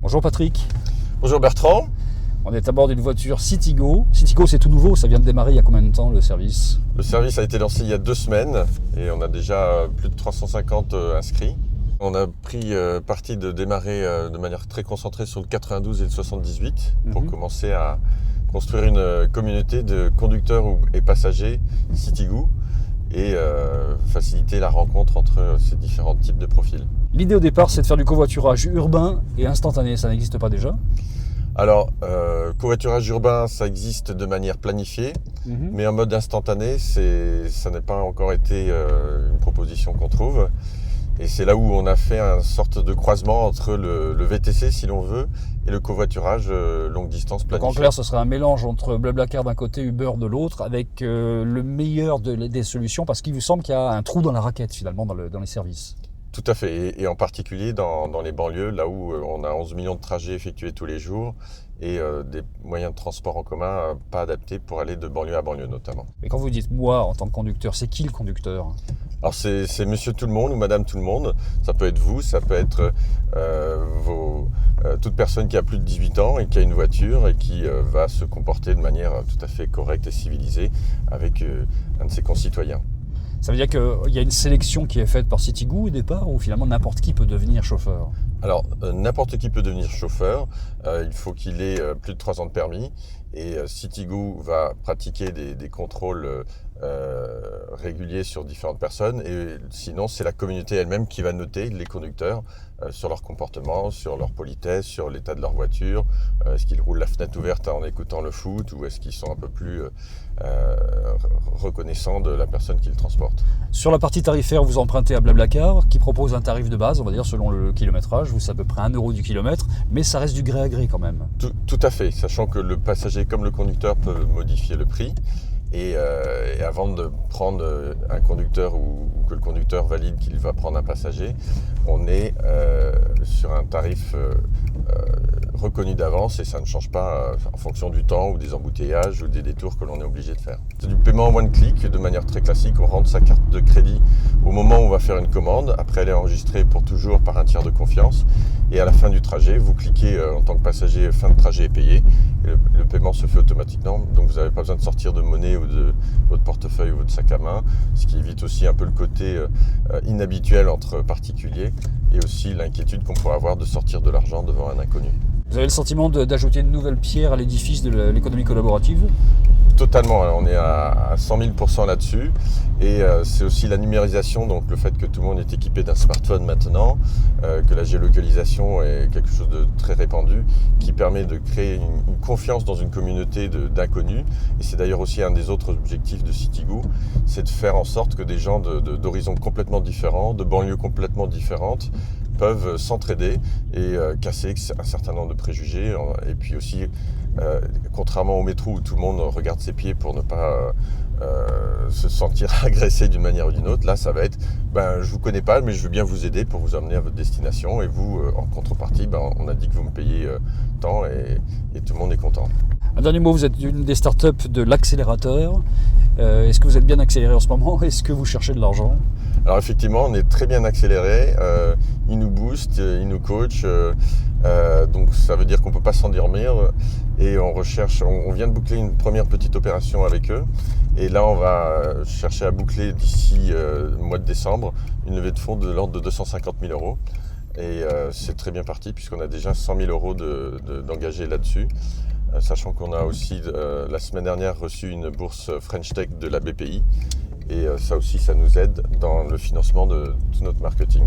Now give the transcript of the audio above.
Bonjour Patrick. Bonjour Bertrand. On est à bord d'une voiture Citigo. Citigo, c'est tout nouveau, ça vient de démarrer il y a combien de temps le service? Le service a été lancé il y a 2 semaines et on a déjà plus de 350 inscrits. On a pris parti de démarrer de manière très concentrée sur le 92 et le 78 pour commencer à construire une communauté de conducteurs et passagers Citigo et faciliter la rencontre entre ces différents types de profils. L'idée au départ, c'est de faire du covoiturage urbain et instantané, ça n'existe pas déjà? Alors, covoiturage urbain, ça existe de manière planifiée, mais en mode instantané, ça n'a pas encore été une proposition qu'on trouve. Et c'est là où on a fait une sorte de croisement entre le VTC, si l'on veut, et le covoiturage longue distance planifié. Donc en clair, ce serait un mélange entre Blablacar d'un côté, Uber de l'autre, avec le meilleur des solutions, parce qu'il vous semble qu'il y a un trou dans la raquette, finalement, dans les services. Tout à fait, et en particulier dans les banlieues, là où on a 11 millions de trajets effectués tous les jours et des moyens de transport en commun pas adaptés pour aller de banlieue à banlieue notamment. Mais quand vous dites moi en tant que conducteur, c'est qui le conducteur? Alors c'est monsieur tout le monde ou madame tout le monde, ça peut être vous, ça peut être toute personne qui a plus de 18 ans et qui a une voiture et qui va se comporter de manière tout à fait correcte et civilisée avec un de ses concitoyens. Ça veut dire qu'il y a une sélection qui est faite par Citigo au départ ou finalement n'importe qui peut devenir chauffeur? Alors, n'importe qui peut devenir chauffeur. Il faut qu'il ait plus de 3 ans de permis. Et Citigo va pratiquer des contrôles réguliers sur différentes personnes. Et sinon, c'est la communauté elle-même qui va noter les conducteurs sur leur comportement, sur leur politesse, sur l'état de leur voiture. Est-ce qu'ils roulent la fenêtre ouverte en écoutant le foot ou est-ce qu'ils sont un peu plus reconnaissants de la personne qui le transporte? Sur la partie tarifaire, vous empruntez à Blablacar qui propose un tarif de base, on va dire selon le kilométrage, c'est à peu près 1 € du kilomètre, mais ça reste du gré à gré quand même. Tout à fait, sachant que le passager comme le conducteur peut modifier le prix. Et avant de prendre un conducteur ou que le conducteur valide qu'il va prendre un passager, on est sur un tarif reconnu d'avance et ça ne change pas en fonction du temps ou des embouteillages ou des détours que l'on est obligé de faire. C'est du paiement en one click de manière très classique. On rentre sa carte de crédit au moment où on va faire une commande. Après, elle est enregistrée pour toujours par un tiers de confiance. Et à la fin du trajet, vous cliquez en tant que passager, fin de trajet est payé. Et le paiement se fait automatiquement. Donc vous n'avez pas besoin de sortir de monnaie ou de votre portefeuille ou votre sac à main. Ce qui évite aussi un peu le côté inhabituel entre particuliers et aussi l'inquiétude qu'on pourrait avoir de sortir de l'argent devant un inconnu. Vous avez le sentiment d'ajouter une nouvelle pierre à l'édifice de l'économie collaborative? Totalement, on est à 100 000% là-dessus et c'est aussi la numérisation, donc le fait que tout le monde est équipé d'un smartphone maintenant, que la géolocalisation est quelque chose de très répandu qui permet de créer une confiance dans une communauté d'inconnus et c'est d'ailleurs aussi un des autres objectifs de Citigo, c'est de faire en sorte que des gens d'horizons complètement différents, de banlieues complètement différentes peuvent s'entraider et casser un certain nombre de préjugés et puis aussi contrairement au métro où tout le monde regarde ses pieds pour ne pas se sentir agressé d'une manière ou d'une autre, là ça va être je vous connais pas mais je veux bien vous aider pour vous emmener à votre destination et vous en contrepartie on a dit que vous me payez tant et tout le monde est content. Un dernier mot, vous êtes une des startups de l'accélérateur. Est-ce que vous êtes bien accéléré en ce moment? Est-ce que vous cherchez de l'argent? Alors effectivement, on est très bien accéléré. Ils nous boostent, ils nous coachent. Donc ça veut dire qu'on ne peut pas s'endormir. Et on vient de boucler une première petite opération avec eux. Et là, on va chercher à boucler d'ici le mois de décembre une levée de fonds de l'ordre de 250 000 €. Et c'est très bien parti puisqu'on a déjà 100 000 € d'engagés là-dessus. Sachant qu'on a aussi la semaine dernière reçu une bourse French Tech de la BPI et ça aussi ça nous aide dans le financement de tout notre marketing.